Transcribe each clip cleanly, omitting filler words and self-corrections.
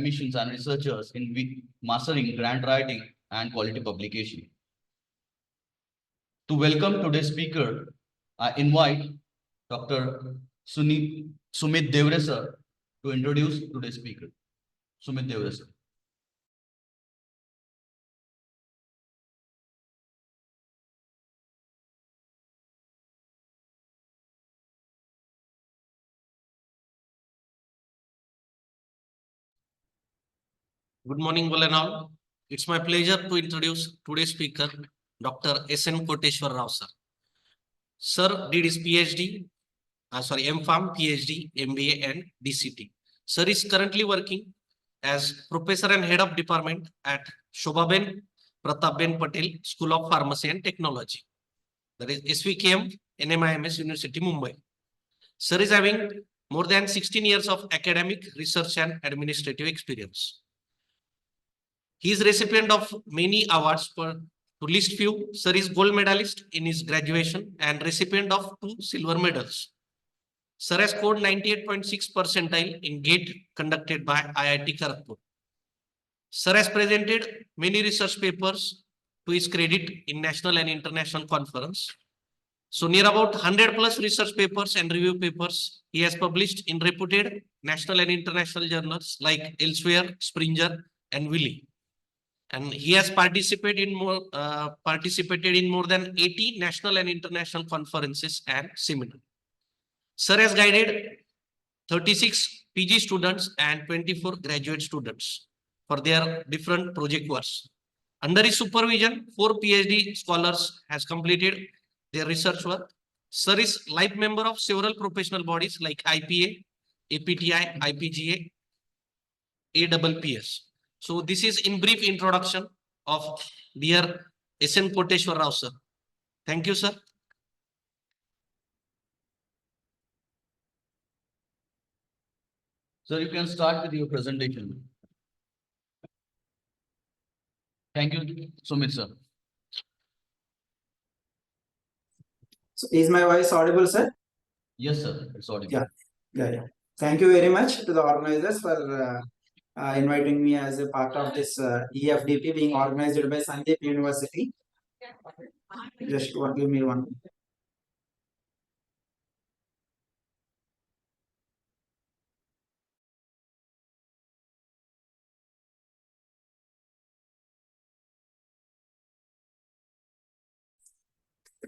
academicians and researchers in mastering grant writing and quality publication. To welcome today's speaker, I invite Dr. Sumit Devre sir to introduce today's speaker. Sumit Devre sir. Good morning, one and all. It's my pleasure to introduce today's speaker, Dr. S.N. Koteshwar Rao, sir. Sir did his PhD, MPharm, PhD, MBA, and DCT. Sir is currently working as Professor and Head of Department at Shobhaben Pratapben Patel School of Pharmacy and Technology. That is SVKM, NIPER-Hyderabad University, Mumbai. Sir is having more than 16 years of academic, research, and administrative experience. He is recipient of many awards. To list few, sir is gold medalist in his graduation and recipient of 2 silver medals. Sir has scored 98.6 percentile in GATE conducted by IIT Kharagpur. Sir has presented many research papers to his credit in national and international conference. So near about 100 plus research papers and review papers he has published in reputed national and international journals like Elsewhere, Springer, and Wiley. And he has participated in more than 80 national and international conferences and seminars. Sir has guided 36 PG students and 24 graduate students for their different project works. Under his supervision, 4 PhD scholars has completed their research work. Sir is life member of several professional bodies like IPA, APTI, IPGA, APPS. So this is in brief introduction of dear S.N. Koteshwar Rao, sir. Thank you, sir. Sir, you can start with your presentation. Thank you, Sumit sir. So is my voice audible, sir? Yes, sir. It's audible. Yeah. Thank you very much to the organizers for inviting me as a part of this e-FPD being organized by Sandip University. Just give me one.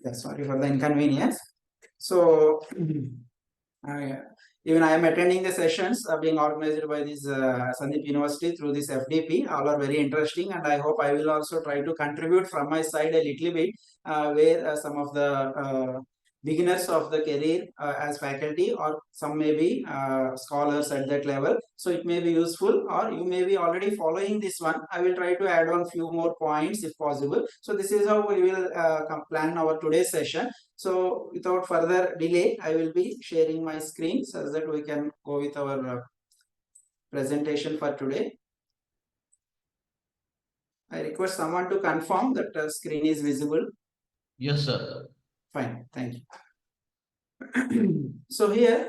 Yeah, sorry for the inconvenience. So even I am attending the sessions being organized by this Sandip University through this FDP. All are very interesting, and I hope I will also try to contribute from my side a little bit where some of the beginners of the career as faculty, or some may be scholars at that level. So it may be useful, or you may be already following this one. I will try to add on few more points if possible. So this is how we will plan our today's session. So without further delay, I will be sharing my screen so that we can go with our presentation for today. I request someone to confirm that the screen is visible. Yes, sir. Fine, thank you. So here,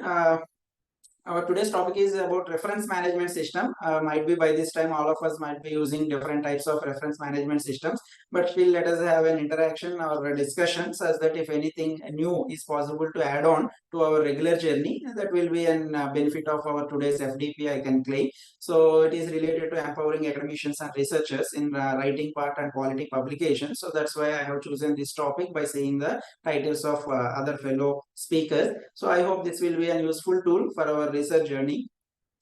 our today's topic is about reference management system. Might be by this time all of us might be using different types of reference management systems, but still let us have an interaction or a discussion such that if anything new is possible to add on to our regular journey, that will be an benefit of our today's FDP, I can claim. So it is related to empowering academicians and researchers in writing part and quality publication. So that's why I have chosen this topic by saying the titles of other fellow speakers. So I hope this will be a useful tool for our research journey.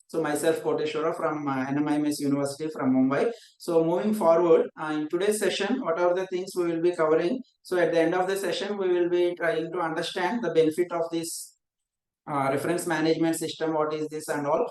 So myself, Koteshwara from NIPER-Hyderabad University from Mumbai. So moving forward in today's session, what are the things we will be covering? So at the end of the session, we will be trying to understand the benefit of this reference management system, what is this and all.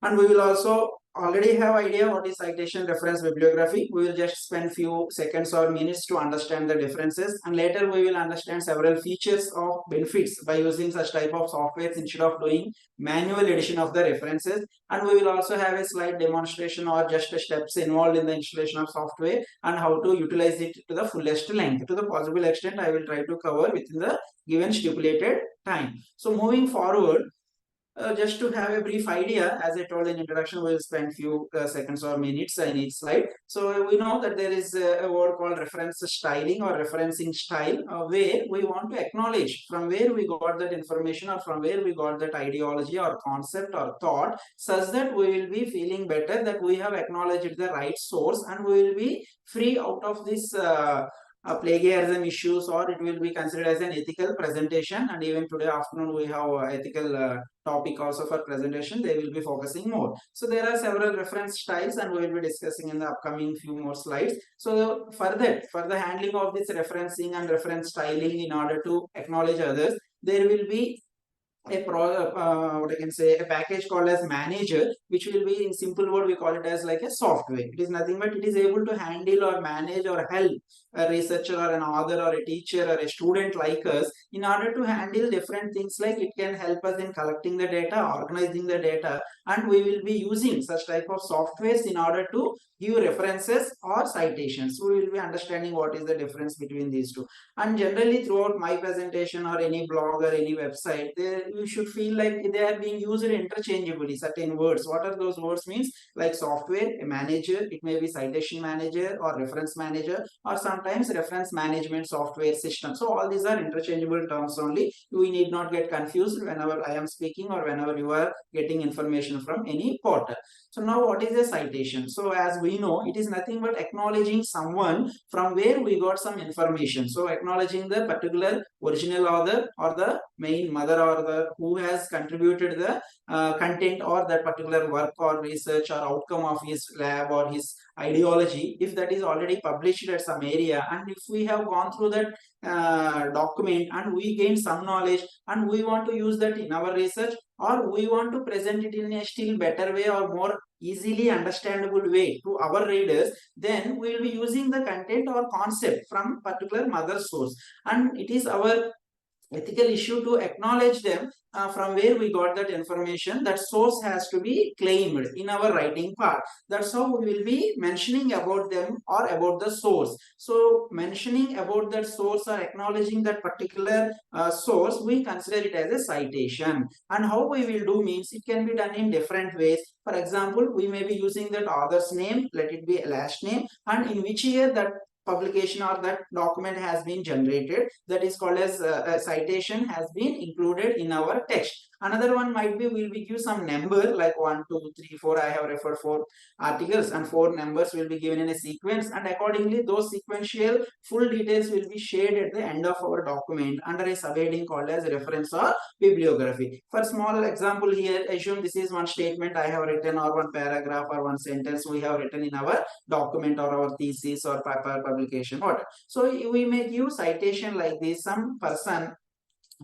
And we will also already have idea what is citation reference bibliography. We will just spend few seconds or minutes to understand the differences, and later we will understand several features of benefits by using such type of softwares instead of doing manual edition of the references. And we will also have a slide demonstration or just steps involved in the installation of software and how to utilize it to the fullest length. To the possible extent, I will try to cover within the given stipulated time. So moving forward, just to have a brief idea, as I told in introduction, we'll spend few seconds or minutes in each slide. So we know that there is a word called reference styling or referencing style, where we want to acknowledge from where we got that information or from where we got that ideology or concept or thought, such that we will be feeling better that we have acknowledged the right source and we will be free out of this plagiarism issues, or it will be considered as an ethical presentation. And even today afternoon we have ethical topic also for presentation. They will be focusing more. So there are several reference styles and we will be discussing in the upcoming few more slides. So for that, for the handling of this referencing and reference styling in order to acknowledge others, there will be what I can say, a package called as manager, which will be in simple word we call it as like a software. It is nothing but it is able to handle or manage or help a researcher or an author or a teacher or a student like us in order to handle different things. Like it can help us in collecting the data, organizing the data, and we will be using such type of softwares in order to give references or citations. We will be understanding what is the difference between these two. And generally throughout my presentation or any blog or any website, you should feel like they are being used interchangeably, certain words. What are those words means? Like software, a manager, it may be citation manager or reference manager, or sometimes reference management software system. So all these are interchangeable terms only. We need not get confused whenever I am speaking or whenever you are getting information from any portal. So now what is a citation? So as we know, it is nothing but acknowledging someone from where we got some information. So acknowledging the particular original author or the main mother author who has contributed the content or that particular work or research or outcome of his lab or his ideology, if that is already published at some area, and if we have gone through that document and we gain some knowledge and we want to use that in our research, or we want to present it in a still better way or more easily understandable way to our readers, then we will be using the content or concept from particular mother source, and it is our ethical issue to acknowledge them from where we got that information. That source has to be claimed in our writing part. That's how we will be mentioning about them or about the source. So mentioning about that source or acknowledging that particular source, we consider it as a citation. And how we will do means it can be done in different ways. For example, we may be using that author's name, let it be a last name, and in which year that publication or that document has been generated, that is called as a citation has been included in our text. Another one might be we'll be give some number like 1, 2, 3, 4. I have referred 4 articles and 4 numbers will be given in a sequence, and accordingly those sequential full details will be shared at the end of our document under a subheading called as reference or bibliography. For small example here, assume this is one statement I have written or one paragraph or one sentence we have written in our document or our thesis or paper publication. What? So we may give citation like this, some person,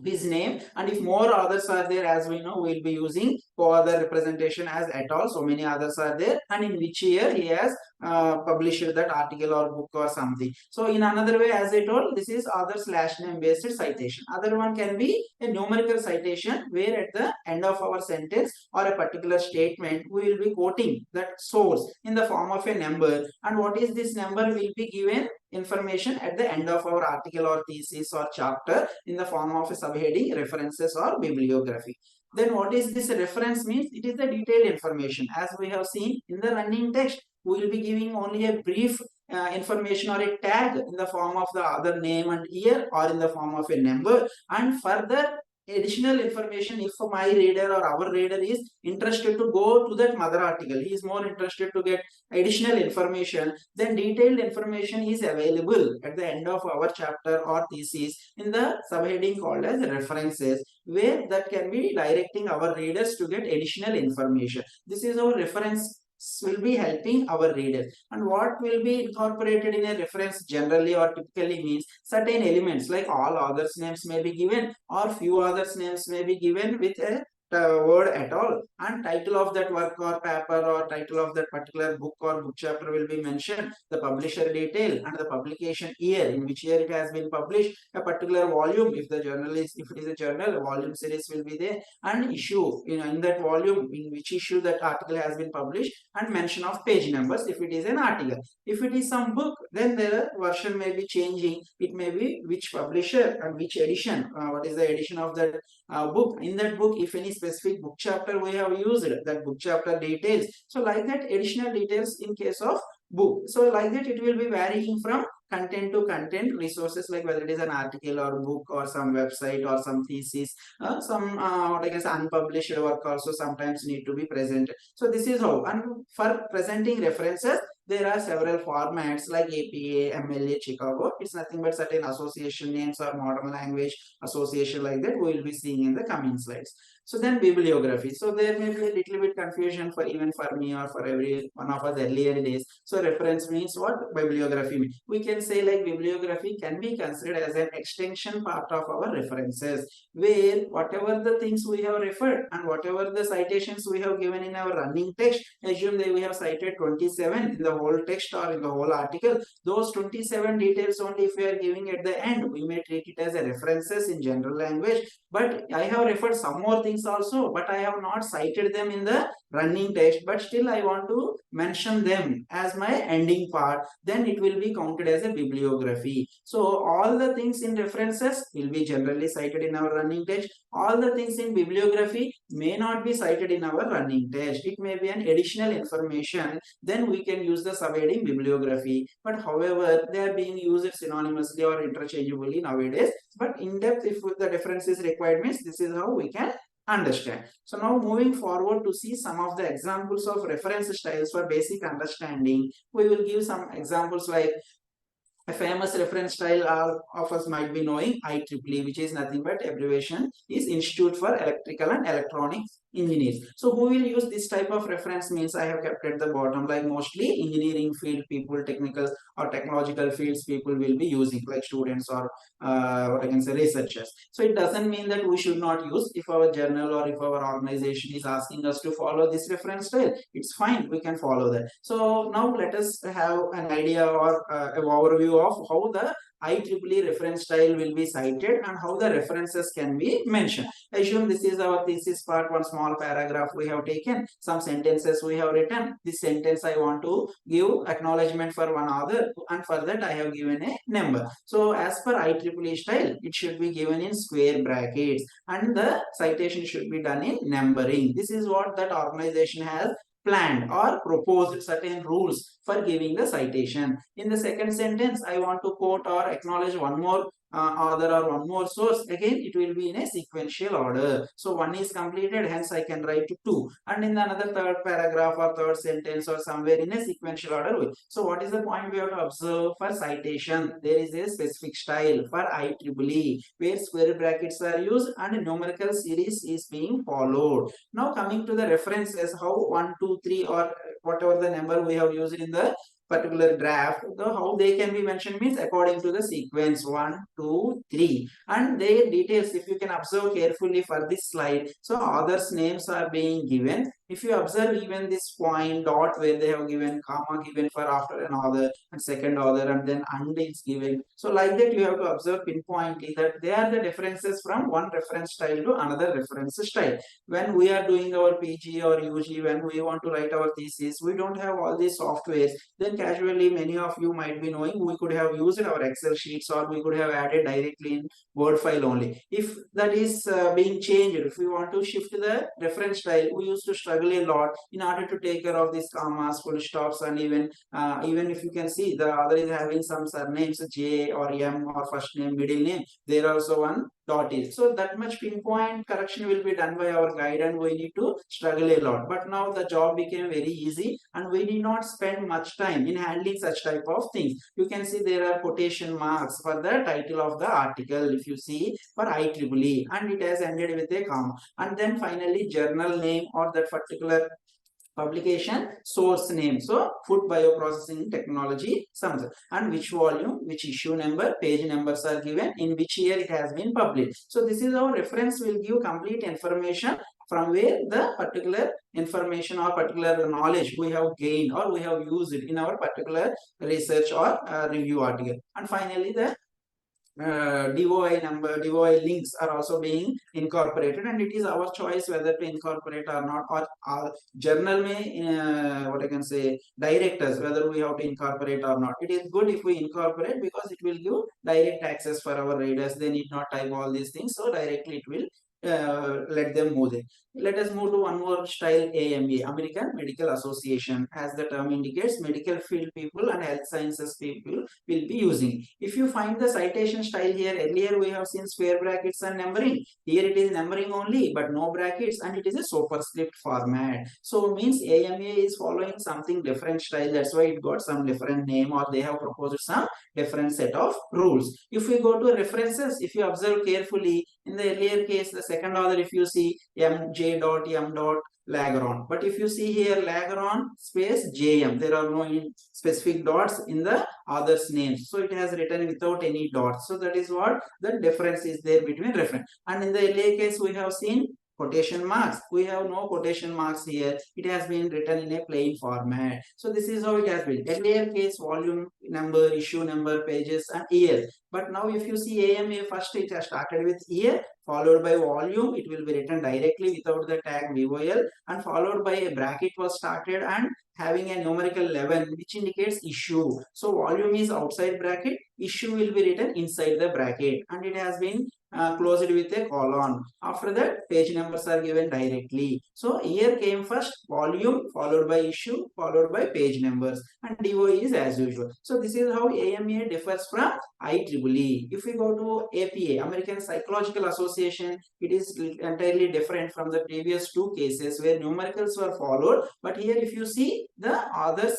his name, and if more others are there, as we know, we'll be using for the representation as at all. So many others are there, and in which year he has published that article or book or something. So in another way, as I told, this is author slash name based citation. Other one can be a numerical citation, where at the end of our sentence or a particular statement we will be quoting that source in the form of a number, and what is this number will be given information at the end of our article or thesis or chapter in the form of a subheading, references or bibliography. Then what is this reference means? It is the detailed information. As we have seen in the running text, we will be giving only a brief information or a tag in the form of the author name and year or in the form of a number, and further additional information if my reader or our reader is interested to go to that mother article, he is more interested to get additional information, then detailed information is available at the end of our chapter or thesis in the subheading called as references, where that can be directing our readers to get additional information. This is our reference will be helping our readers. And what will be incorporated in a reference generally or typically means certain elements like all authors names may be given or few authors names may be given with a word at all, and title of that work or paper or title of that particular book or book chapter will be mentioned, the publisher detail and the publication year, in which year it has been published, a particular volume if the journal is, if it is a journal, a volume series will be there, and issue in that volume in which issue that article has been published, and mention of page numbers if it is an article. If it is some book, then the version may be changing, it may be which publisher and which edition, what is the edition of that book. In that book, if any specific book chapter we have used, that book chapter details. So like that, additional details in case of book. So like that, it will be varying from content to content, resources like whether it is an article or book or some website or some thesis, some what I guess unpublished work also sometimes need to be presented. So this is how. And for presenting references, there are several formats like APA, MLA, Chicago. It's nothing but certain association names or modern language association like that we will be seeing in the coming slides. So then bibliography. So there may be a little bit confusion for even for me or for every one of us earlier days. So reference means what? Bibliography means. We can say like bibliography can be considered as an extension part of our references, where whatever the things we have referred and whatever the citations we have given in our running text, assume that we have cited 27 in the whole text or in the whole article. Those 27 details only if we are giving at the end, we may treat it as a references in general language. But I have referred some more things also, but I have not cited them in the running text, but still I want to mention them as my ending part, then it will be counted as a bibliography. So all the things in references will be generally cited in our running text. All the things in bibliography may not be cited in our running text. It may be an additional information, then we can use the subheading bibliography. But however, they are being used synonymously or interchangeably nowadays. But in depth, if the difference is required, means this is how we can understand. So now moving forward to see some of the examples of reference styles for basic understanding, we will give some examples like a famous reference style all of us might be knowing, IEEE, which is nothing but abbreviation is Institute for Electrical and Electronics Engineers. So who will use this type of reference means I have kept at the bottom, like mostly engineering field people, technical or technological fields people will be using, like students or what I can say researchers. So it doesn't mean that we should not use. If our journal or if our organization is asking us to follow this reference style, it's fine, we can follow that. So now let us have an idea or an overview of how the IEEE reference style will be cited and how the references can be mentioned. Assume this is our thesis part, one small paragraph we have taken, some sentences we have written. This sentence I want to give acknowledgement for one author, and for that I have given a number. So as per IEEE style, it should be given in square brackets and the citation should be done in numbering. This is what that organization has planned or proposed certain rules for giving the citation. In the second sentence, I want to quote or acknowledge one more author or one more source. Again, it will be in a sequential order. So one is completed, hence I can write 2. And in another third paragraph or third sentence or somewhere in a sequential order. So what is the point we have to observe for citation? There is a specific style for IEEE where square brackets are used and a numerical series is being followed. Now coming to the references, how 1, 2, 3 or whatever the number we have used in the particular draft, how they can be mentioned means according to the sequence 1, 2, 3, and their details if you can observe carefully for this slide. So authors names are being given. If you observe even this point dot where they have given comma given for after an author and second author and then and is given. So like that you have to observe pinpointly that they are the differences from one reference style to another reference style. When we are doing our PG or UG, when we want to write our thesis, we don't have all these softwares. Then casually many of you might be knowing we could have used our Excel sheets or we could have added directly in Word file only. If that is being changed, if we want to shift the reference style, we used to struggle a lot in order to take care of these commas, full stops, and even if you can see the other is having some surnames J or M or first name, middle name, there also one dot is. So that much pinpoint correction will be done by our guide and we need to struggle a lot. But now the job became very easy and we did not spend much time in handling such type of things. You can see there are quotation marks for the title of the article if you see for IEEE and it has ended with a comma. And then finally journal name or that particular publication source name, so food bioprocessing technology sums, and which volume, which issue number, page numbers are given, in which year it has been published. So this is how reference will give complete information from where the particular information or particular knowledge we have gained or we have used in our particular research or review article. And finally the DOI number, DOI links are also being incorporated, and it is our choice whether to incorporate or not, or our journal may what I can say direct us whether we have to incorporate or not. It is good if we incorporate because it will give direct access for our readers. They need not type all these things, so directly it will let them move there. Let us move to one more style, AMA, American Medical Association. As the term indicates, medical field people and health sciences people will be using. If you find the citation style here, earlier we have seen square brackets and numbering. Here it is numbering only, but no brackets, and it is a superscript format. So means AMA is following something different style. That's why it got some different name, or they have proposed some different set of rules. If we go to references, if you observe carefully, in the earlier case, the second order, if you see MJ dot M dot Lagron, but if you see here Lagron space JM, there are no specific dots in the author's names, so it has written without any dots. So that is what the difference is there between reference. And in the earlier case, we have seen quotation marks. We have no quotation marks here. It has been written in a plain format. So this is how it has been. Earlier case, volume number, issue number, pages, and year. But now if you see AMA, first it has started with year, followed by volume. It will be written directly without the tag VOL, and followed by a bracket was started and having a numerical 11, which indicates issue. So volume is outside bracket, issue will be written inside the bracket, and it has been closed with a colon. After that, page numbers are given directly. So year came first, volume, followed by issue, followed by page numbers, and DOE is as usual. So this is how AMA differs from IEEE. If we go to APA, American Psychological Association, it is entirely different from the previous two cases where numericals were followed. But here if you see the others,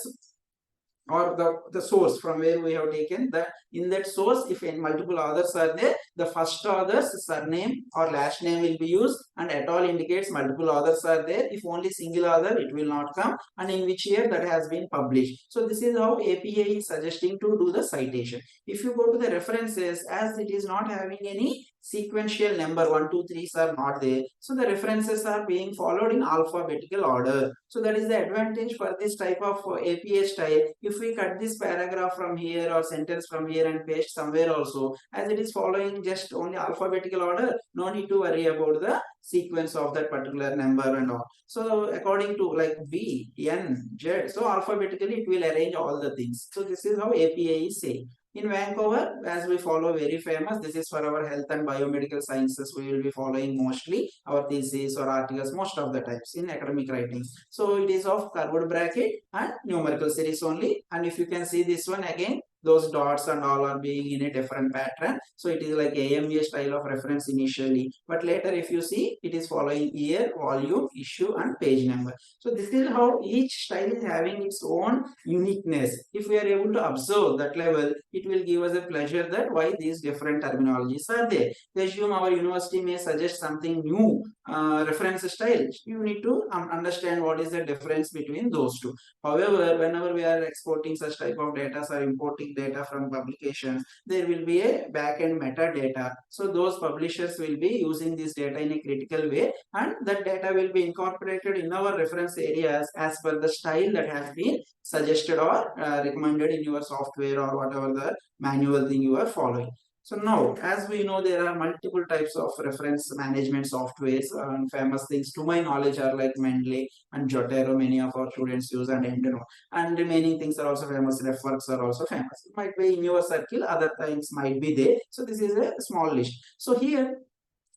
or the source from where we have taken, that in that source, if multiple authors are there, the first author's surname or last name will be used, and at all indicates multiple authors are there. If only single author, it will not come, and in which year that has been published. So this is how APA is suggesting to do the citation. If you go to the references, as it is not having any sequential number, 1, 2, 3s are not there, so the references are being followed in alphabetical order. So that is the advantage for this type of APA style. If we cut this paragraph from here or sentence from here and paste somewhere also, as it is following just only alphabetical order, no need to worry about the sequence of that particular number and all. So according to like B, N, Z, so alphabetically it will arrange all the things. So this is how APA is saying. In Vancouver, as we follow very famous, this is for our health and biomedical sciences, we will be following mostly our thesis or articles most of the times in academic writings. So it is of curved bracket and numerical series only. And if you can see this one again, those dots and all are being in a different pattern. So it is like AMA style of reference initially, but later if you see, it is following year, volume, issue, and page number. So this is how each style is having its own uniqueness. If we are able to observe that level, it will give us a pleasure that why these different terminologies are there. Assume our university may suggest something new reference style. You need to understand what is the difference between those two. However, whenever we are exporting such type of data or importing data from publications, there will be a back-end metadata. So those publishers will be using this data in a critical way, and that data will be incorporated in our reference areas as per the style that has been suggested or recommended in your software or whatever the manual thing you are following. So now, as we know, there are multiple types of reference management softwares, and famous things to my knowledge are like Mendeley and Jotero, many of our students use, and Endino, and remaining things are also famous. RefWorks are also famous. It might be in your circle, other things might be there. So this is a small list. So here,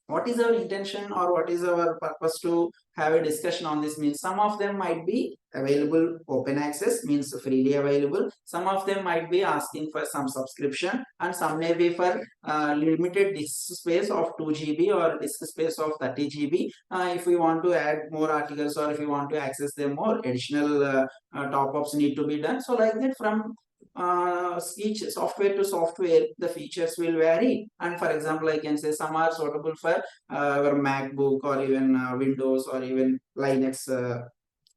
what is our intention or what is our purpose to have a discussion on this? Means some of them might be available open access, means freely available. Some of them might be asking for some subscription, and some may be for limited disk space of 2 GB or disk space of 30 GB. If we want to add more articles or if we want to access them more, additional top-ups need to be done. So like that, from each software to software, the features will vary. And for example, I can say some are suitable for our MacBook or even Windows or even Linux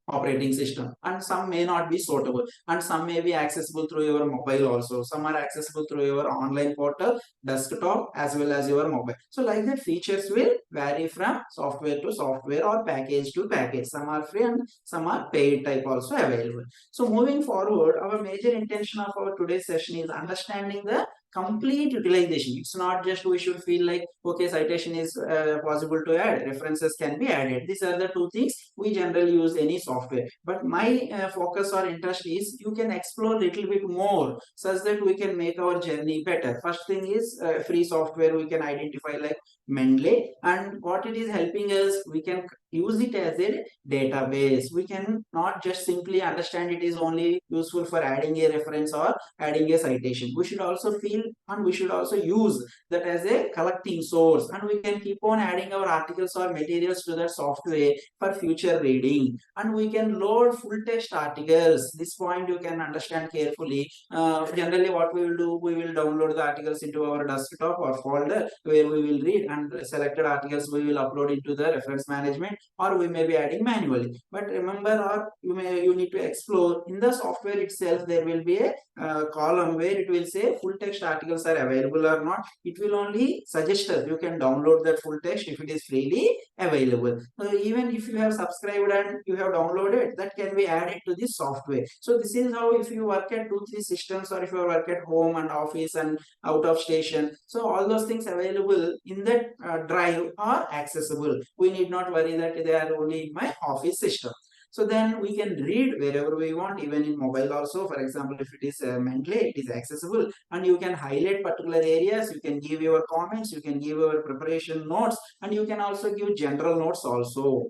operating system, and some may not be suitable, and some may be accessible through your mobile also. Some are accessible through your online portal, desktop, as well as your mobile. So like that, features will vary from software to software or package to package. Some are free and some are paid type also available. So moving forward, our major intention of our today's session is understanding the complete utilization. It's not just we should feel like, okay, citation is possible to add, references can be added. These are the two things we generally use any software. But my focus or interest is you can explore a little bit more such that we can make our journey better. First thing is free software we can identify like Mendeley, and what it is helping us, we can use it as a database. We can not just simply understand it is only useful for adding a reference or adding a citation. We should also feel and we should also use that as a collecting source, and we can keep on adding our articles or materials to that software for future reading. And we can load full text articles. This point you can understand carefully. Generally what we will do, we will download the articles into our desktop or folder where we will read, and selected articles we will upload into the reference management, or we may be adding manually. But remember, or you need to explore in the software itself, there will be a column where it will say full text articles are available or not. It will only suggest us you can download that full text if it is freely available. So even if you have subscribed and you have downloaded, that can be added to this software. So this is how, if you work at 2-3 systems, or if you work at home and office and out of station, so all those things available in that drive are accessible. We need not worry that they are only in my office system. So then we can read wherever we want, even in mobile also. For example, if it is Mendeley, it is accessible, and you can highlight particular areas, you can give your comments, you can give your preparation notes, and you can also give general notes also.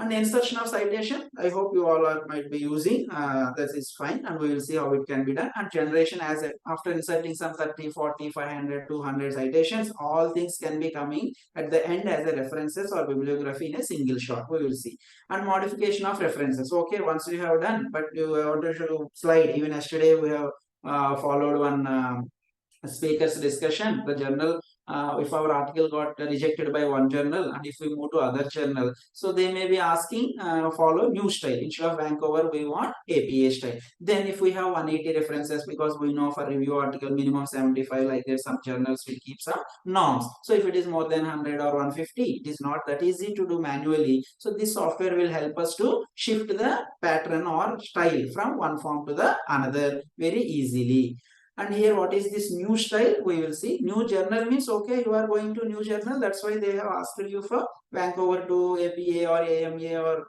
And insertion of citation, I hope you all might be using, that is fine, and we will see how it can be done. And generation, as after inserting some 30, 40, 500, 200 citations, all things can be coming at the end as a references or bibliography in a single shot. We will see. And modification of references. Okay, once we have done, but you want to show slide. Even yesterday we have followed one speaker's discussion. The journal, if our article got rejected by one journal, and if we move to other journal, so they may be asking follow new style. Instead of Vancouver, we want APA style. Then if we have 180 references, because we know for review article minimum 75, like there, some journals will keep some norms. So if it is more than 100 or 150, it is not that easy to do manually. So this software will help us to shift the pattern or style from one form to the another very easily. And here, what is this new style? We will see. New journal means, okay, you are going to new journal. That's why they have asked you for Vancouver to APA or AMA or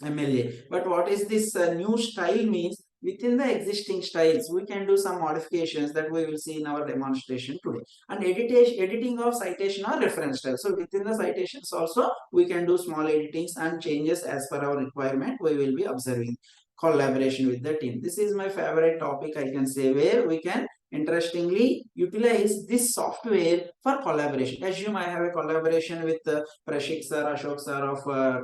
MLA. But what is this new style means? Within the existing styles, we can do some modifications that we will see in our demonstration today. And editing of citation or reference style. So within the citations also, we can do small editings and changes as per our requirement. We will be observing collaboration with the team. This is my favorite topic, I can say, where we can interestingly utilize this software for collaboration. Assume I have a collaboration with Prashik sir, Ashok sir of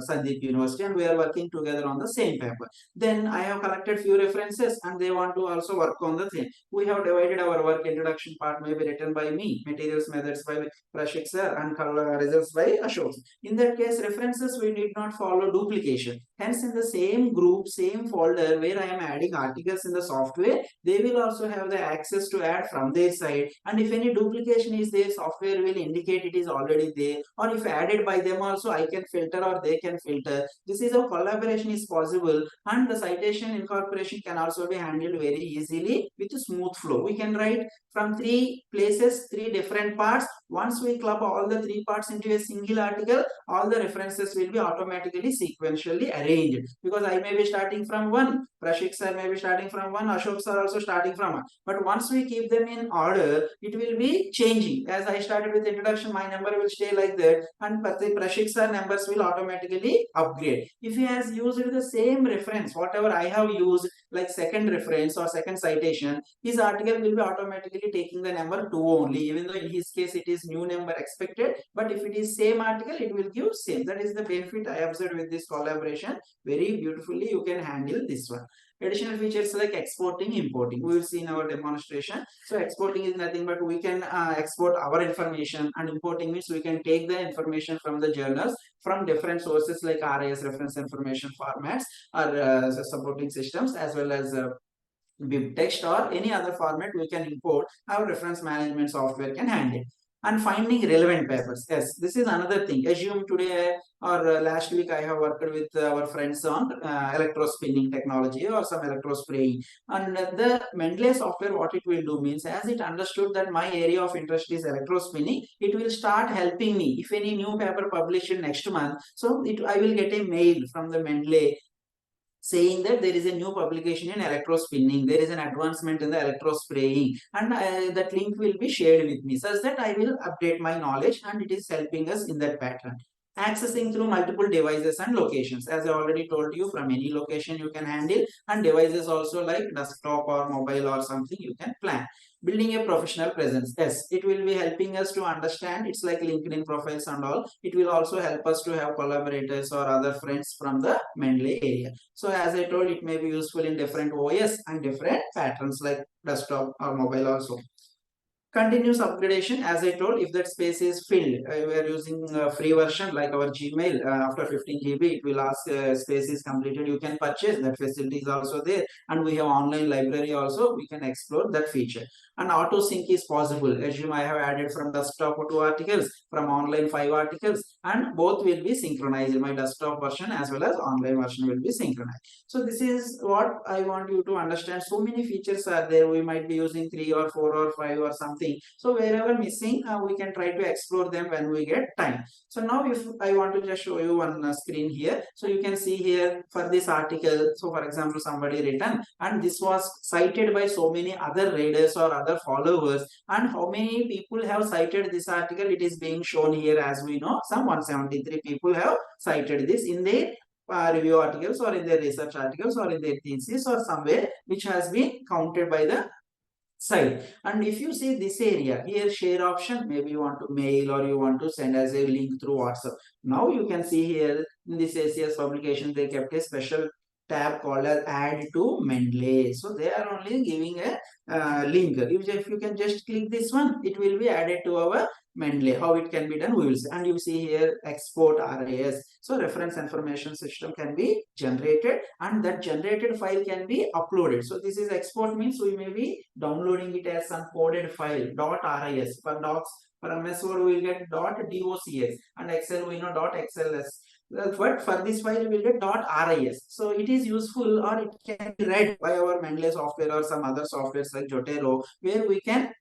Sandip University, and we are working together on the same paper. Then I have collected few references and they want to also work on the thing. We have divided our work. Introduction part may be written by me, materials methods by Prashik sir, and results by Ashok. In that case, references we need not follow duplication. Hence, in the same group, same folder where I am adding articles in the software, they will also have the access to add from their side. And if any duplication is there, software will indicate it is already there. Or if added by them also, I can filter or they can filter. This is how collaboration is possible. And the citation incorporation can also be handled very easily with a smooth flow. We can write from 3 places, 3 different parts. Once we club all the 3 parts into a single article, all the references will be automatically sequentially arranged. Because I may be starting from 1, Prashik sir may be starting from 1, Ashok sir also starting from 1. But once we keep them in order, it will be changing. As I started with introduction, my number will stay like that, and Prashik sir numbers will automatically upgrade. If he has used the same reference, whatever I have used, like second reference or second citation, his article will be automatically taking the number 2 only, even though in his case it is new number expected. But if it is same article, it will give same. That is the benefit I observed with this collaboration. Very beautifully you can handle this one. Additional features like exporting, importing, we will see in our demonstration. So exporting is nothing but we can export our information, and importing means we can take the information from the journals from different sources like RIS, reference information formats, or supporting systems, as well as bib text or any other format we can import. Our reference management software can handle. and finding relevant papers. Yes, this is another thing. Assume today or last week I have worked with our friends on electrospinning technology or some electrospraying, and the Mendeley software, what it will do means, as it understood that my area of interest is electrospinning, it will start helping me if any new paper published in next month. So I will get a mail from the Mendeley saying that there is a new publication in electrospinning, there is an advancement in the electrospraying, and that link will be shared with me such that I will update my knowledge, and it is helping us in that pattern. Accessing through multiple devices and locations, as I already told you, from any location you can handle, and devices also like desktop or mobile or something you can plan. Building a professional presence, yes, it will be helping us to understand. It's like LinkedIn profiles and all. It will also help us to have collaborators or other friends from the Mendeley area. So as I told, it may be useful in different OS and different patterns like desktop or mobile also. Continuous upgradation, as I told, if that space is filled, we are using a free version like our Gmail. After 15 GB, it will ask space is completed. You can purchase that facility is also there, and we have online library also. We can explore that feature. And auto sync is possible. Assume I have added from desktop 2 articles, from online 5 articles, and both will be synchronized. My desktop version as well as online version will be synchronized. So this is what I want you to understand. So many features are there. We might be using 3 or 4 or 5 or something. So wherever missing, we can try to explore them when we get time. So now if I want to just show you one screen here. So you can see here for this article. So for example, somebody written, and this was cited by so many other readers or other followers, and how many people have cited this article, it is being shown here. As we know, some 173 people have cited this in their review articles or in their research articles or in their thesis or somewhere, which has been counted by the site. And if you see this area here, share option, maybe you want to mail or you want to send as a link through WhatsApp. Now you can see here in this ACS publication, they kept a special tab called as add to Mendeley. So they are only giving a link. If you can just click this one, it will be added to our Mendeley. How it can be done, we will see. And you see here export RAS. So reference information system can be generated, and that generated file can be uploaded. So this is export, means we may be downloading it as some coded file .ras. For docs, for MS Word we will get .docs, and Excel we know .xls. But for this file we will get .ras. So it is useful, or it can be read by our Mendeley software or some other softwares like Jotero, where we can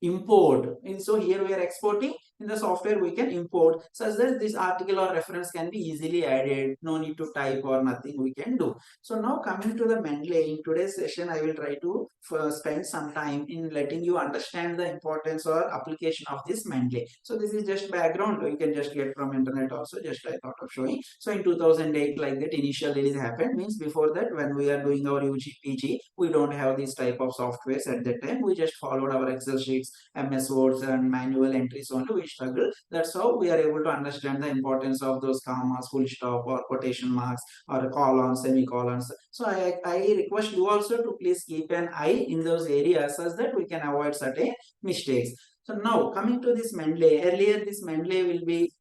import. And so here we are exporting. In the software we can import such that this article or reference can be easily added. No need to type or nothing we can do. So now coming to the Mendeley, in today's session I will try to spend some time in letting you understand the importance or application of this Mendeley. So this is just background, you can just get from internet also, just I thought of showing. So in 2008, like that initial release happened, means before that when we are doing our UG PG, we don't have this type of softwares at that time. We just followed our Excel sheets, MS Words and manual entries only. We struggle. That's how we are able to understand the importance of those commas, full stop or quotation marks or colons, semicolons. So I request you also to please keep an eye in those areas such that we can avoid certain mistakes. So now coming to this Mendeley, earlier this Mendeley will be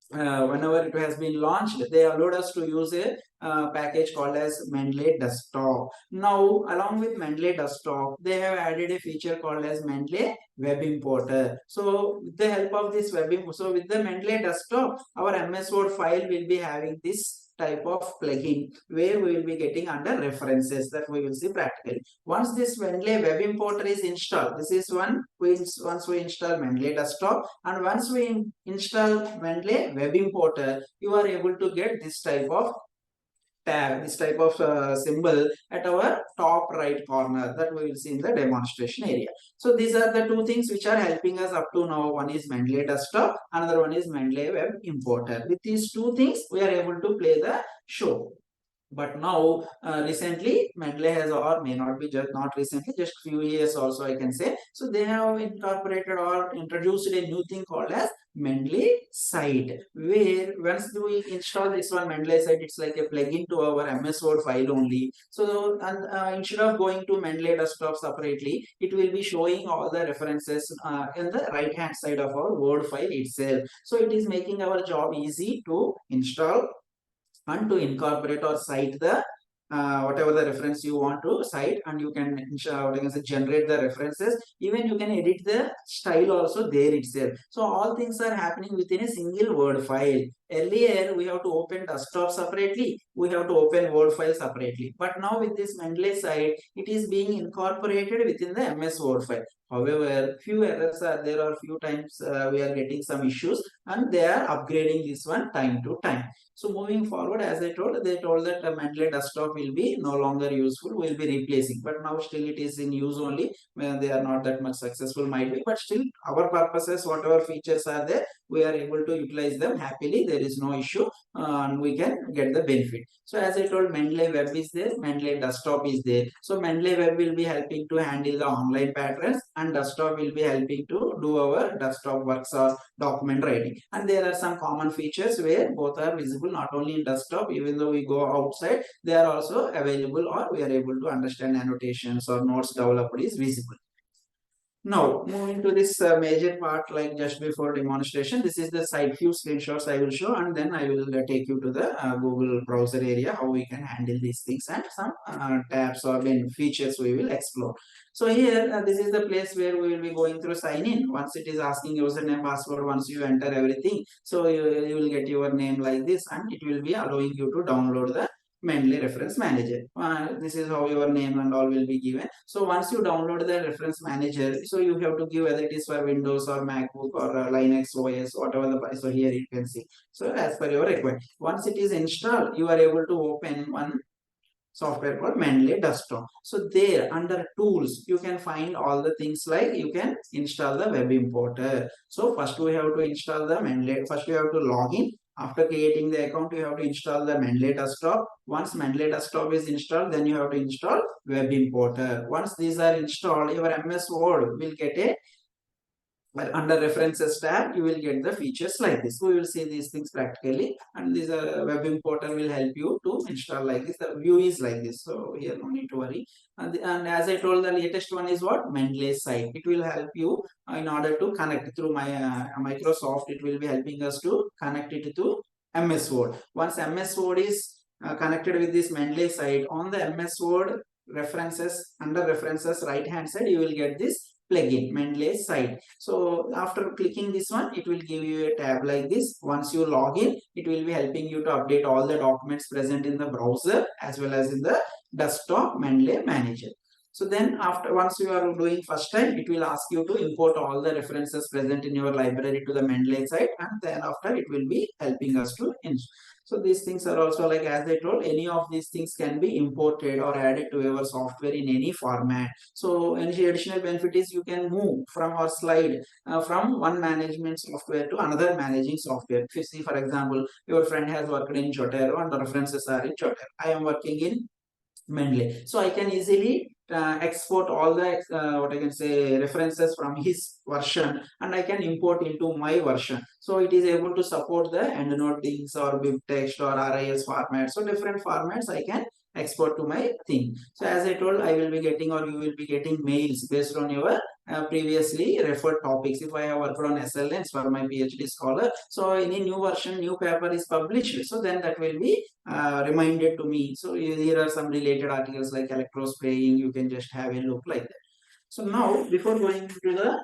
whenever it has been launched, they allowed us to use a package called as Mendeley Desktop. Now, along with Mendeley Desktop, they have added a feature called as Mendeley Web Importer. So, with the help of this so with the Mendeley Desktop, our MS Word file will be having this type of plugin where we will be getting under references that we will see practically. Once this Mendeley Web Importer is installed, this is once we install Mendeley Desktop, and once we install Mendeley Web Importer, you are able to get this type of tab, this type of symbol at our top right corner that we will see in the demonstration area. So these are the two things which are helping us up to now. One is Mendeley Desktop, another one is Mendeley Web Importer. With these two things, we are able to play the show. But now recently Mendeley has, or may not be just not recently, just few years also I can say, so they have incorporated or introduced a new thing called as Mendeley site, where once we install this one Mendeley site, it's like a plugin to our MS Word file only. So and instead of going to Mendeley Desktop separately, it will be showing all the references in the right hand side of our Word file itself. So it is making our job easy to install and to incorporate or cite the whatever the reference you want to cite, and you can generate the references. Even you can edit the style also there itself. So all things are happening within a single Word file. Earlier we have to open desktop separately, we have to open Word file separately, but now with this Mendeley site, it is being incorporated within the MS Word file. However, few errors are there, or few times we are getting some issues, and they are upgrading this one time to time. So moving forward, as they told that the Mendeley desktop will be no longer useful, will be replacing. But now still it is in use only. They are not that much successful, might be, but still our purposes, whatever features are there, we are able to utilize them happily. There is no issue, and we can get the benefit. So as I told, Mendeley Web is there, Mendeley desktop is there. So Mendeley Web will be helping to handle the online patterns, and desktop will be helping to do our desktop works or document writing. And there are some common features where both are visible, not only in desktop, even though we go outside, they are also available, or we are able to understand annotations or notes developed is visible. Now, moving to this major part, like just before demonstration, this is the side few screenshots I will show, and then I will take you to the Google browser area, how we can handle these things, and some tabs or features we will explore. So here, this is the place where we will be going through sign in. Once it is asking username, password, once you enter everything, so you will get your name like this, and it will be allowing you to download the Mendeley Reference Manager. This is how your name and all will be given. So once you download the Reference Manager, so you have to give whether it is for Windows or MacBook or Linux OS, whatever the, so here you can see. So as per your requirement, once it is installed, you are able to open one software called Mendeley Desktop. So there under tools, you can find all the things like you can install the web importer. So first we have to install the Mendeley, first you have to log in. After creating the account, you have to install the Mendeley Desktop. Once Mendeley Desktop is installed, then you have to install web importer. Once these are installed, your MS Word will get a, but under references tab, you will get the features like this. We will see these things practically, and this web importer will help you to install like this. The view is like this, so here no need to worry. And as I told, the latest one is what? Mendeley site. It will help you in order to connect through my Microsoft. It will be helping us to connect it to MS Word. Once MS Word is connected with this Mendeley site, on the MS Word references, under references right hand side, you will get this plugin Mendeley site. So after clicking this one, it will give you a tab like this. Once you log in, it will be helping you to update all the documents present in the browser as well as in the desktop Mendeley Manager. So then after, once you are doing first time, it will ask you to import all the references present in your library to the Mendeley site, and then after it will be helping us to install. So these things are also, like as I told, any of these things can be imported or added to your software in any format. So any additional benefit is you can move from our slide from one management software to another managing software. If you see, for example, your friend has worked in Jotaro and the references are in Jotaro. I am working in Mendeley. So I can easily export all the what I can say references from his version, and I can import into my version. So it is able to support the endnotings or BibTeX or RIS format. So different formats I can export to my thing. So as I told, I will be getting, or you will be getting mails based on your previously referred topics. If I have worked on SLNs for my PhD scholar, so any new version, new paper is published, so then that will be reminded to me. So here are some related articles like electrospraying. You can just have a look like that. So now, before going to the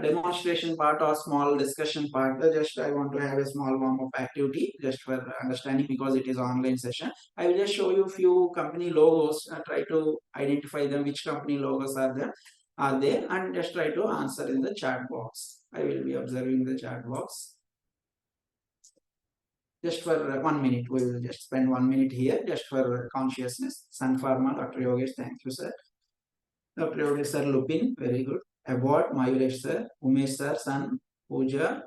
demonstration part or small discussion part, just I want to have a small warm-up activity just for understanding, because it is online session. I will just show you few company logos, try to identify them, which company logos are there, and just try to answer in the chat box. I will be observing the chat box. Just for 1 minute, we will just spend 1 minute here just for consciousness. Sun Pharma, Dr. Yogesh, thank you, sir. Dr. Yogesh, sir, Lupin, very good. About Mayuresh, sir, Umesh, sir, Sun, Pooja,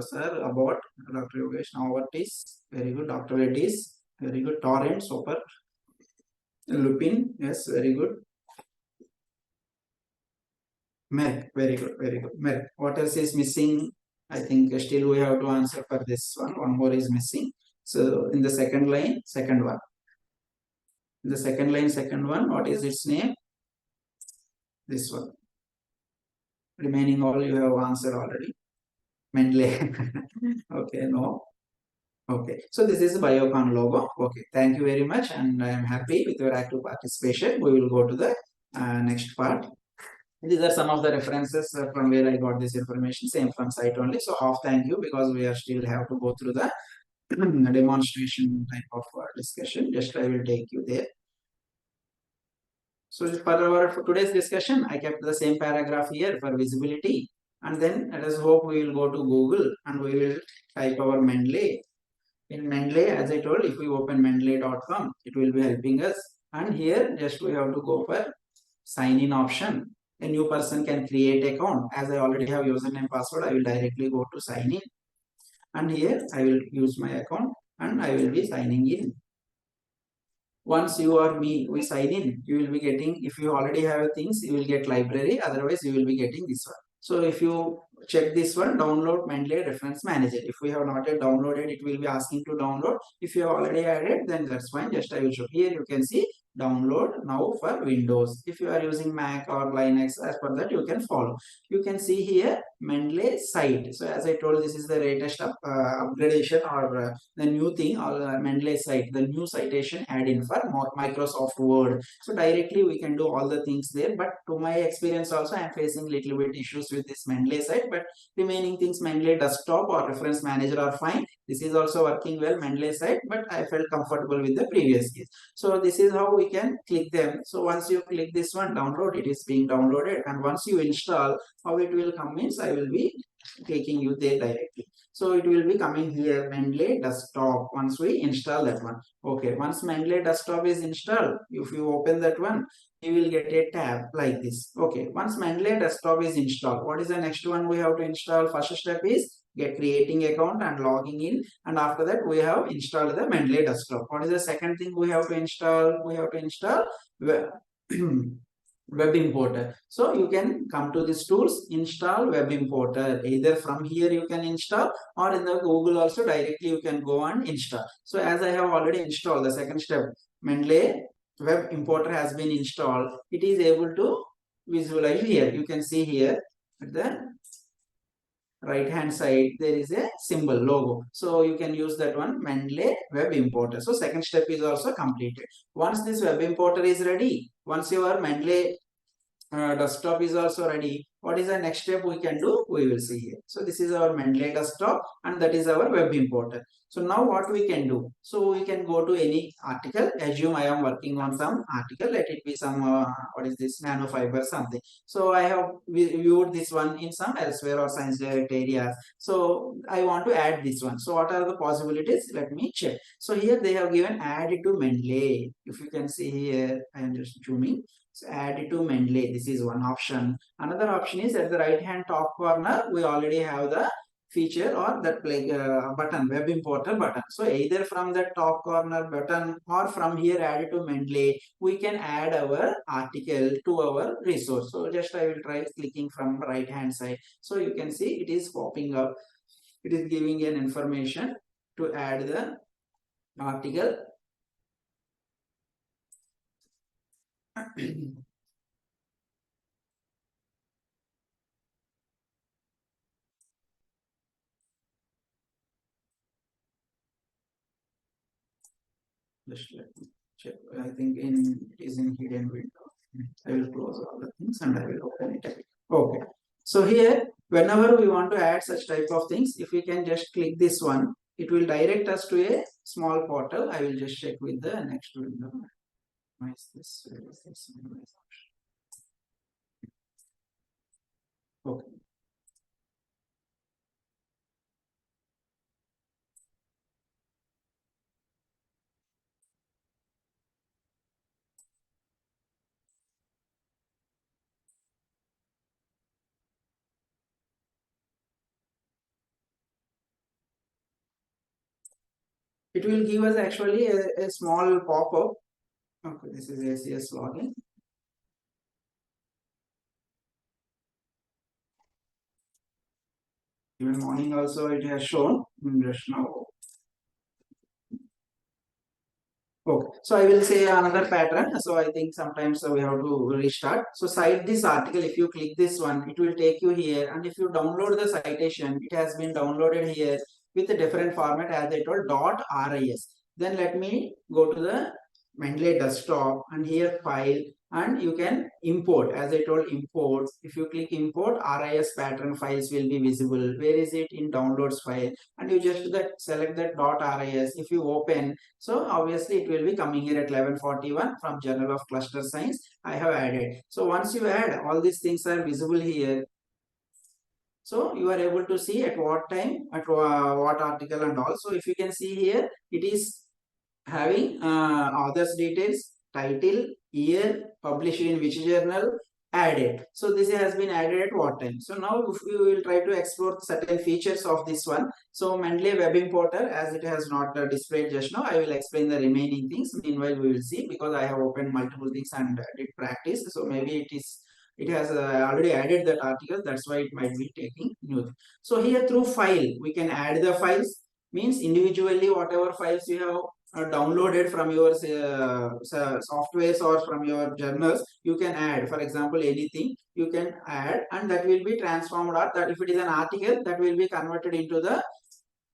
sir, about Dr. Yogesh, Novartis, very good. Dr. Reddy's, very good. Torrent, super. Lupin, yes, very good. Merck, very good, very good. Merck, what else is missing? I think still we have to answer for this one. One more is missing. So in the second line, second one. In the second line, second one, what is its name? This one. Remaining all you have answered already. Mendeley. Okay, no. Okay, so this is the Biocon logo. Okay, thank you very much, and I am happy with your active participation. We will go to the next part. These are some of the references from where I got this information, same from site only. So half thank you, because we are still have to go through the demonstration type of discussion. Just I will take you there. So for today's discussion, I kept the same paragraph here for visibility, and then let us hope we will go to Google and we will type our Mendeley. In Mendeley, as I told, if we open mendeley.com, it will be helping us. And here, just we have to go for sign in option. A new person can create account. As I already have username password, I will directly go to sign in. And here, I will use my account and I will be signing in. Once you or me, we sign in, you will be getting, if you already have things, you will get library. Otherwise, you will be getting this one. So if you check this one, download Mendeley Reference Manager. If we have not yet downloaded, it will be asking to download. If you have already added, then that's fine. Just I will show here. You can see download now for Windows. If you are using Mac or Linux, as per that you can follow. You can see here Mendeley site. So as I told, this is the latest upgradation or the new thing, or Mendeley site, the new citation add-in for Microsoft Word. So directly we can do all the things there. But to my experience also, I am facing little bit issues with this Mendeley site. But remaining things, Mendeley desktop or reference manager are fine. This is also working well, Mendeley site, but I felt comfortable with the previous case. So this is how we can click them. So once you click this one, download, it is being downloaded. And once you install, how it will come means I will be taking you there directly. So it will be coming here, Mendeley desktop, once we install that one. Okay, once Mendeley desktop is installed, if you open that one, you will get a tab like this. Okay, once Mendeley desktop is installed, what is the next one we have to install? First step is creating account and logging in, and after that we have installed the Mendeley desktop. What is the second thing we have to install? We have to install web importer. So you can come to these tools, install web importer. Either from here you can install, or in the Google also directly you can go and install. So as I have already installed, the second step, Mendeley web importer has been installed. It is able to visualize here. You can see here at the right hand side there is a symbol logo, so you can use that one, Mendeley web importer. So second step is also completed. Once this web importer is ready, once your Mendeley desktop is also ready, what is the next step we can do? We will see here. So this is our Mendeley desktop and that is our web importer. So now what we can do? So we can go to any article. Assume I am working on some article. Let it be some what is this, nanofiber something. So I have viewed this one in some elsewhere or science direct areas. So I want to add this one. So what are the possibilities? Let me check. So here they have given add it to Mendeley. If you can see here, I am just zooming. So add it to Mendeley. This is one option. Another option is at the right hand top corner, we already have the feature or that like button, web importer button. So either from the top corner button or from here add it to Mendeley, we can add our article to our resource. So just I will try clicking from right hand side. So you can see it is popping up. It is giving an information to add the article. Just let me check. I think it is in hidden window. I will close all the things and I will open it again. Okay. So here, whenever we want to add such type of things, if we can just click this one, it will direct us to a small portal. I will just check with the next window. Why is this? Where is this? Okay. It will give us actually a small pop-up. Okay, this is ACS login. Even morning also it has shown just now. Okay, so I will say another pattern. So I think sometimes we have to restart. So cite this article. If you click this one, it will take you here. And if you download the citation, it has been downloaded here. with a different format as I told .ris. Then let me go to the Mendeley desktop and here file, and you can import. As I told, import. If you click import, RIS pattern files will be visible. Where is it? In downloads file, and you just select that .ris. If you open, so obviously it will be coming here at 1141 from Journal of Cluster Science. I have added. So once you add, all these things are visible here. So you are able to see at what time, at what article and all. So if you can see here, it is having author's details, title, year, published in which journal, added. So this has been added at what time. So now if we will try to explore certain features of this one. So Mendeley web importer, as it has not displayed just now, I will explain the remaining things. Meanwhile, we will see, because I have opened multiple things and did practice. So maybe it has already added that article. That's why it might be taking new. So here through file, we can add the files. Means individually whatever files you have downloaded from your softwares or from your journals, you can add. For example, anything you can add, and that will be transformed, or that if it is an article, that will be converted into the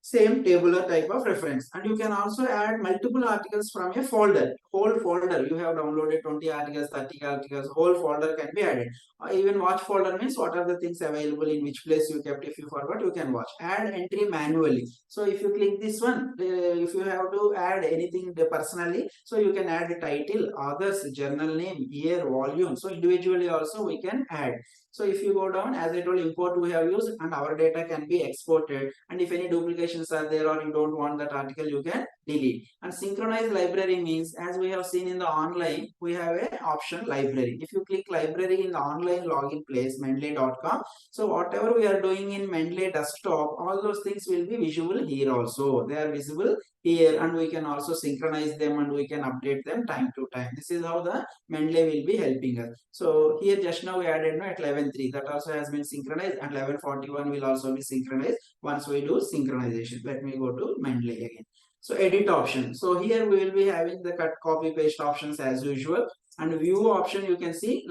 same tabular type of reference. And you can also add multiple articles from a folder. Whole folder, you have downloaded 20 articles, 30 articles, whole folder can be added. Or even watch folder means what are the things available in which place you kept. If you forgot, you can watch. Add entry manually. So if you click this one, if you have to add anything personally, so you can add the title, authors, journal name, year, volume. So individually also we can add. So if you go down, as I told, import we have used, and our data can be exported. And if any duplications are there, or you don't want that article, you can delete. And synchronize library means, as we have seen in the online, we have a option library. If you click library in the online login place, mendeley.com, so whatever we are doing in Mendeley desktop, all those things will be visible here also. They are visible here, and we can also synchronize them, and we can update them time to time. This is how the Mendeley will be helping us. So here just now we added at 11.3, that also has been synchronized, and 11.41 will also be synchronized once we do synchronization. Let me go to Mendeley again. So edit option. So here we will be having the cut, copy, paste options as usual, and view option. You can see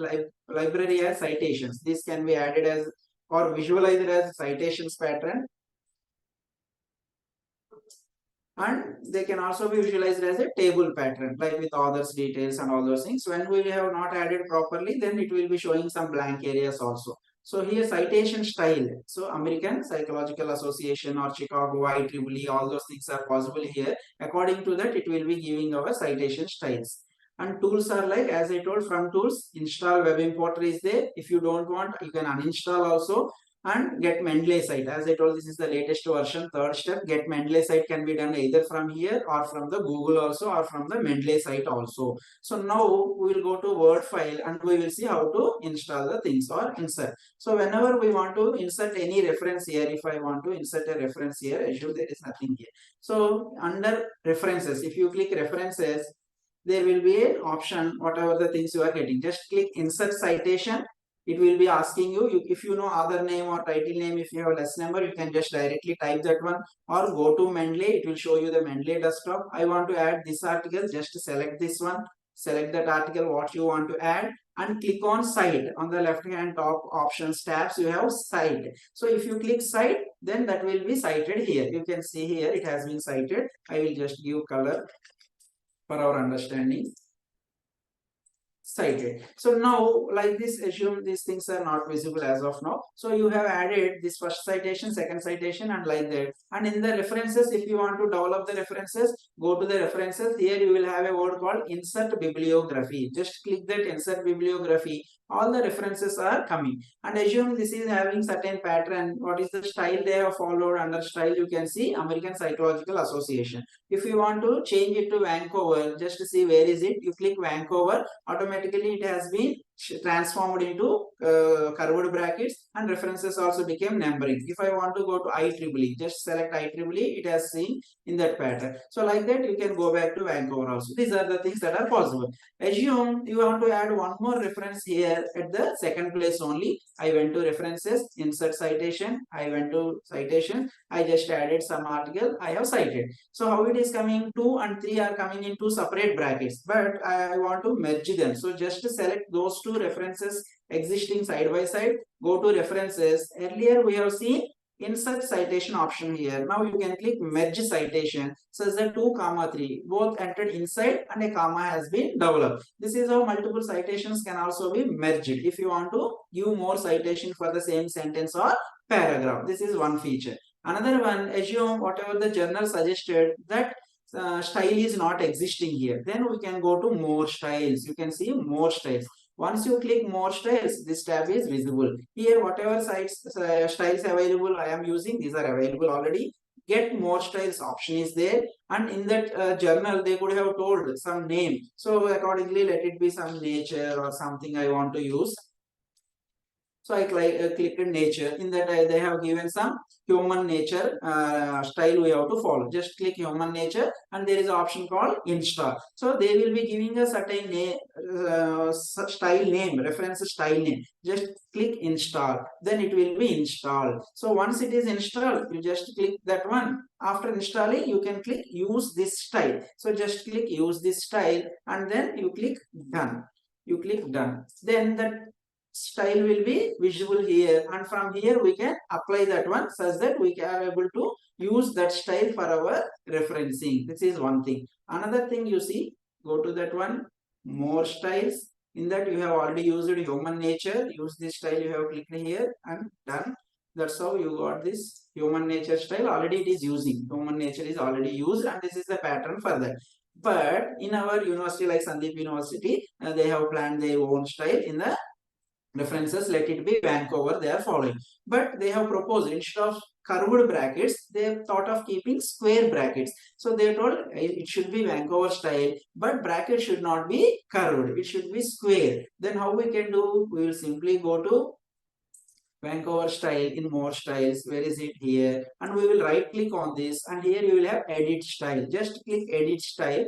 library as citations. This can be added as or visualized as citations pattern, and they can also be visualized as a table pattern, like with authors details and all those things. When we have not added properly, then it will be showing some blank areas also. So here citation style, so American Psychological Association or Chicago IEEE, all those things are possible here. According to that, it will be giving our citation styles. And tools are like, as I told, from tools, install web importer is there. If you don't want, you can uninstall also. And get Mendeley site, as I told, this is the latest version. Third step, get Mendeley site can be done either from here or from the Google also, or from the Mendeley site also. So now we will go to Word file, and we will see how to install the things or insert. So whenever we want to insert any reference here, if I want to insert a reference here, assume there is nothing here. So under references, if you click references, there will be an option, whatever the things you are getting. Just click insert citation. It will be asking you, if you know other name or title name, if you have less number, you can just directly type that one, or go to Mendeley. It will show you the Mendeley desktop. I want to add this article, just select this one, select that article what you want to add, and click on cite. On the left hand top options tabs, you have cite. So if you click cite, then that will be cited here. You can see here it has been cited. I will just give color for our understanding. Cited. So now, like this, assume these things are not visible as of now. So you have added this first citation, second citation, and like that. And in the references, if you want to develop the references, go to the references. Here you will have a word called insert bibliography. Just click that insert bibliography. All the references are coming. And assume this is having certain pattern. What is the style they have followed? Under style, you can see American Psychological Association. If you want to change it to Vancouver, just to see where is it, you click Vancouver. Automatically it has been transformed into curved brackets, and references also became numbering. If I want to go to IEEE, just select IEEE, it has seen in that pattern. So like that, you can go back to Vancouver also. These are the things that are possible. Assume you want to add one more reference here at the second place only. I went to references, insert citation, I went to citation, I just added some article, I have cited. So how it is coming, 2 and 3 are coming in two separate brackets, but I want to merge them. So just select those two references existing side by side, go to references. Earlier we have seen insert citation option here. Now you can click merge citation such that 2,3 both entered inside and a comma has been developed. This is how multiple citations can also be merged if you want to give more citation for the same sentence or paragraph. This is one feature. Another one, assume whatever the journal suggested that style is not existing here. Then we can go to more styles. You can see more styles. Once you click more styles, this tab is visible. Here, whatever styles available I am using, these are available already. Get more styles option is there, and in that journal they could have told some name. So accordingly, let it be some nature or something I want to use. So I clicked nature. In that they have given some human nature style we have to follow. Just click human nature and there is an option called install. So they will be giving a certain name, style name, reference style name. Just click install. Then it will be installed. So once it is installed, you just click that one. After installing, you can click use this style. So just click use this style and then you click done. You click done. Then that style will be visible here, and from here we can apply that one such that we are able to use that style for our referencing. This is one thing. Another thing, you see, go to that one, more styles. In that you have already used human nature. Use this style, you have clicked here and done. That's how you got this human nature style. Already it is using. Human nature is already used, and this is the pattern for that. But in our university like Sandip University, they have planned their own style. In the references, let it be Vancouver they are following, but they have proposed instead of curved brackets they have thought of keeping square brackets. So they told it should be Vancouver style, but bracket should not be curved, it should be square. Then how we can do? We will simply go to Vancouver style in more styles. Where is it? Here, and we will right click on this, and here you will have edit style. Just click edit style.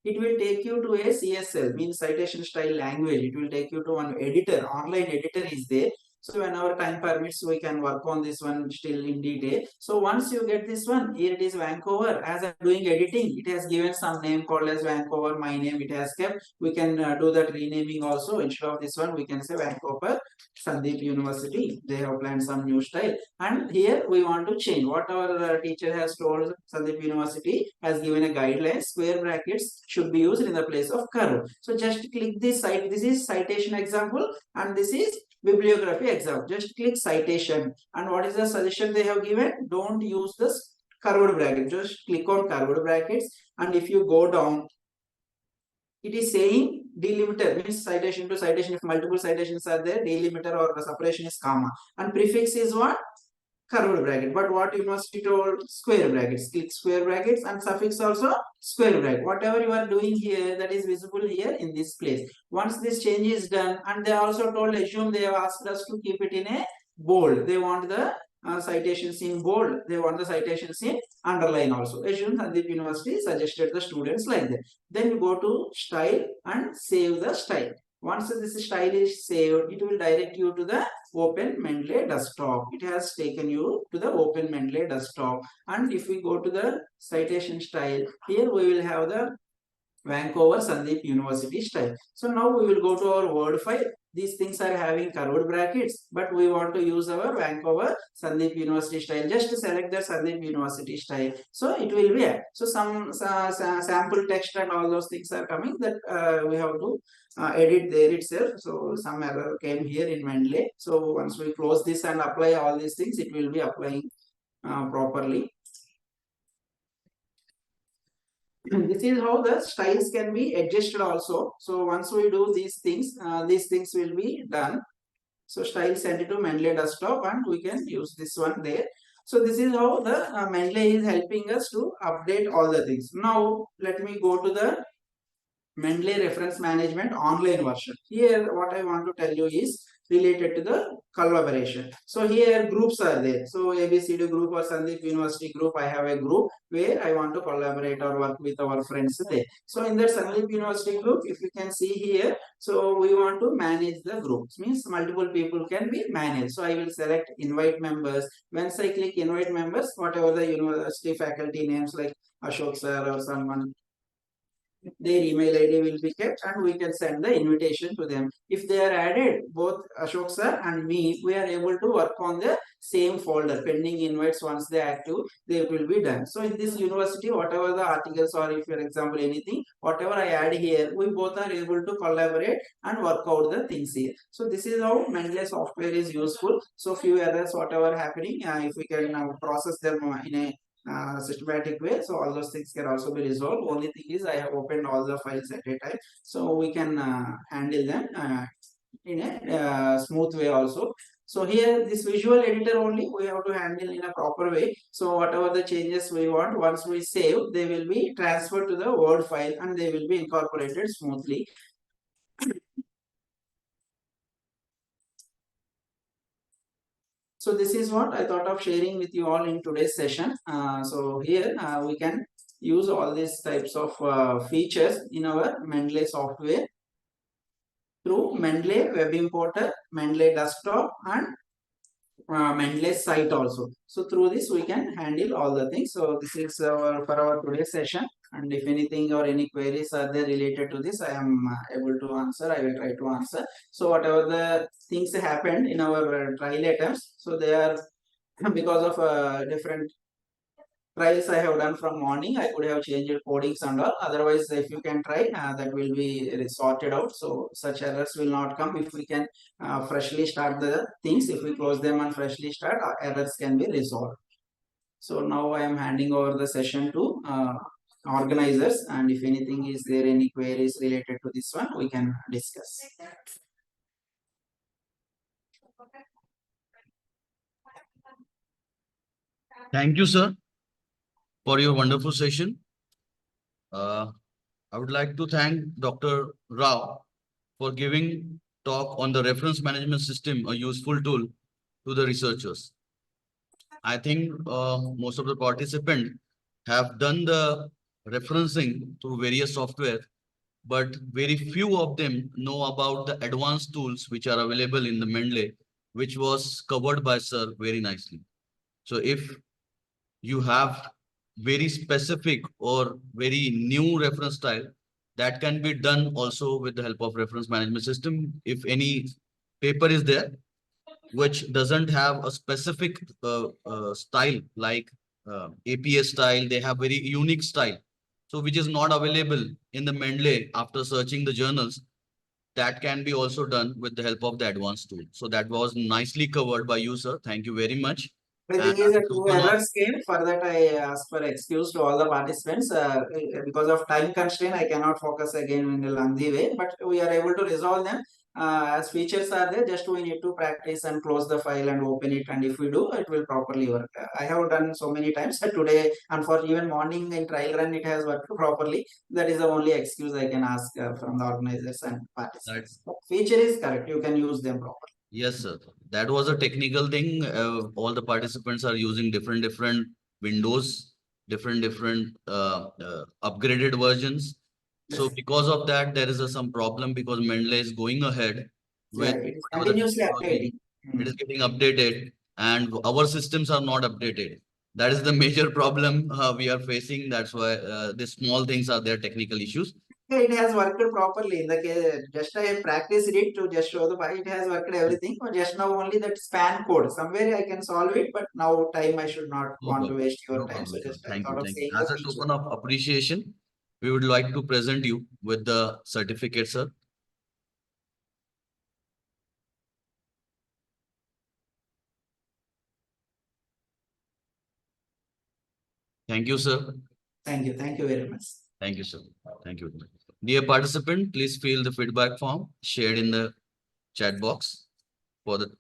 It will take you to a CSL, means citation style language. It will take you to one editor, online editor is there. So whenever time permits, we can work on this one still in detail. So once you get this one, here it is Vancouver. As I'm doing editing, it has given some name called as Vancouver. My name it has kept. We can do that renaming also. Instead of this one, we can say Vancouver Sandip University. They have planned some new style. And here we want to change. What our teacher has told, Sandip University has given a guideline. Square brackets should be used in the place of curve. So just click this site. This is citation example, and this is bibliography example. Just click citation, and what is the suggestion they have given? Don't use this curved bracket. Just click on curved brackets, and if you go down, it is saying delimiter, means citation to citation. If multiple citations are there, delimiter or the separation is comma, and prefix is what? Curved bracket. But what university told? Square brackets. Click square brackets, and suffix also square bracket. Whatever you are doing here, that is visible here in this place. Once this change is done, and they also told, assume they have asked us to keep it in a bold. They want the citations in bold. They want the citations in underline also. Assume Sandip University suggested the students like that. Then you go to style and save the style. Once this style is saved, it will direct you to the Open Mendeley desktop. It has taken you to the Open Mendeley desktop. And if we go to the citation style, here we will have the Vancouver Sandip University style. So now we will go to our Word file. These things are having curved brackets, but we want to use our Vancouver Sandip University style. Just to select the Sandip University style. So it will be, so some sample text and all those things are coming that we have to edit there itself. So some error came here in Mendeley. So once we close this and apply all these things, it will be applying properly. This is how the styles can be adjusted also. So once we do these things will be done. So style sent it to Mendeley desktop, and we can use this one there. So this is how the Mendeley is helping us to update all the things. Now let me go to the Mendeley reference management online version. Here what I want to tell you is related to the collaboration. So here groups are there. So ABCD group or Sandip University group, I have a group where I want to collaborate or work with our friends there. So in that Sandip University group, if you can see here, so we want to manage the groups, means multiple people can be managed. So I will select invite members. Once I click invite members, whatever the university faculty names like Ashok sir or someone, their email ID will be kept and we can send the invitation to them. If they are added, both Ashok sir and me, we are able to work on the same folder. Pending invites, once they are active, they will be done. So in this university, whatever the articles or if for example anything, whatever I add here, we both are able to collaborate and work out the things here. So this is how Mendeley software is useful. So few errors whatever happening, if we can process them in a systematic way, so all those things can also be resolved. Only thing is I have opened all the files at a time, so we can handle them in a smooth way also. So here this visual editor only we have to handle in a proper way. So whatever the changes we want, once we save, they will be transferred to the Word file and they will be incorporated smoothly. So this is what I thought of sharing with you all in today's session. So here we can use all these types of features in our Mendeley software through Mendeley Web Importer, Mendeley Desktop and Mendeley site also. So through this we can handle all the things. So this is for our today's session, and if anything or any queries are there related to this, I am able to answer. I will try to answer. So whatever the things happened in our trial attempts, so they are because of different trials I have done from morning. I could have changed codings and all. Otherwise, if you can try, that will be sorted out. So such errors will not come if we can freshly start the things. If we close them and freshly start, errors can be resolved. So now I am handing over the session to organizers, and if anything is there, any queries related to this one, we can discuss. Thank you, sir, for your wonderful session. I would like to thank Dr. Rao for giving talk on the reference management system, a useful tool to the researchers. I think most of the participants have done the referencing through various software, but very few of them know about the advanced tools which are available in the Mendeley, which was covered by sir very nicely. So if you have very specific or very new reference style, that can be done also with the help of reference management system. If any paper is there which doesn't have a specific style like APS style, they have very unique style, so which is not available in the Mendeley after searching the journals, that can be also done with the help of the advanced tool. So that was nicely covered by you, sir. Thank you very much. The thing is that two errors came. For that, I ask for excuse to all the participants. Because of time constraint, I cannot focus again in a lengthy way, but we are able to resolve them. As features are there, just we need to practice and close the file and open it. And if we do, it will properly work. I have done so many times today, and for even morning in trial run, it has worked properly. That is the only excuse I can ask from the organizers and participants. Feature is correct. You can use them properly. Yes, sir. That was a technical thing. All the participants are using different windows, different upgraded versions. So Yes. because of that, there is some problem because Mendeley is going ahead with Yeah, it is whatever the continuously technology. updating. It is getting updated, and our systems are not updated. That is the major problem we are facing. That's why these small things are there, technical issues. Yeah, it has worked properly. In the case, just I practiced it to just show the why it has worked everything. But just now only that span code. Somewhere I can solve it, but now time I should not No want to problem. waste your No time. So problem, sir. just I Thank you. thought of Thank you. saying As the a feature. token of appreciation, we would like to present you with the certificate, sir. Thank you, sir. Thank you. Thank you very much. Thank you, sir. Thank you. Dear participant, please fill the feedback form shared in the chat box for the